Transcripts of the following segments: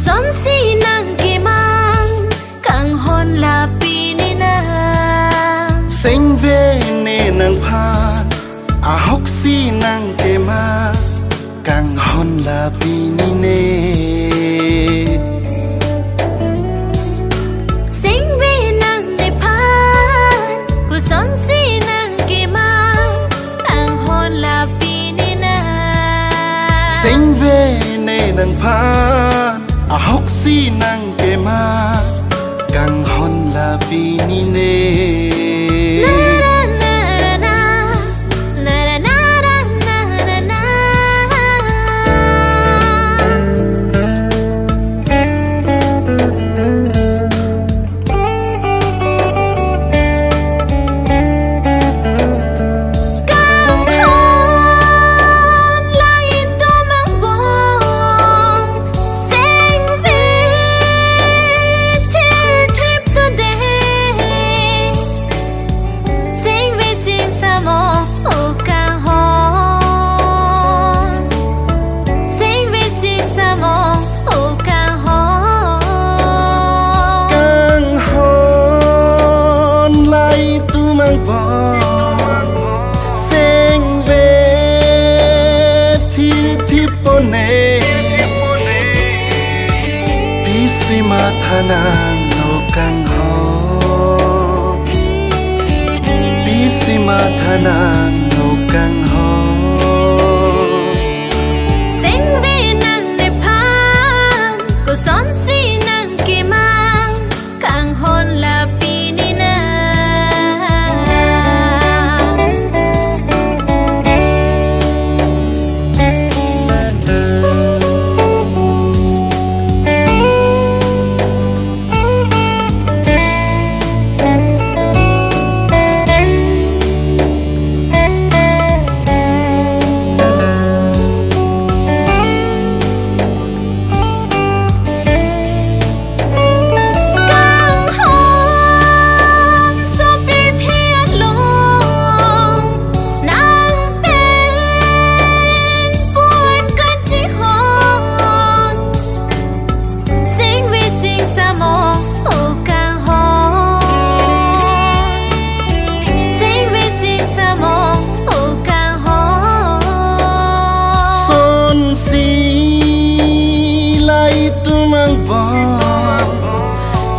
son si nang ke mang kang hon la pi ni na sinh về nè nàng phan à hốc si nàng kề ma càng hon là pi ni nè sinh về nang ne phan ku son si nang ke mang kang hon la pi ni na sinh về nè nàng phan à hốc si nàng kề ma càng hon là pi ni nè sinh về thi pone pisima thanang no kang ho pisima thanang no kang ho sinh về nang ne phan ko son si nang ke mang kang hon la pi ni na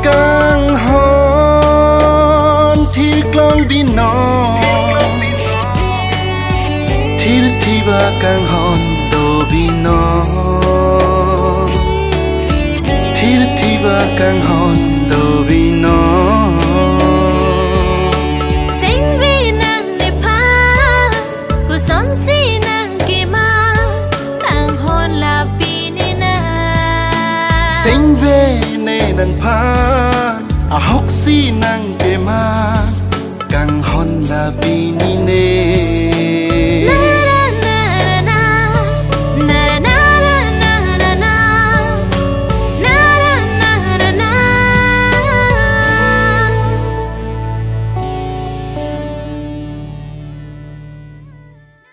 càng hon thi klong bi no thi ba càng hon do bi no thi ba càng hon do bi no sinh về nang ne phan ku son si nang ke mang kang hon la pi ni na sinh về nè nàng phan à hốc si nàng kề ma càng hon là pi ni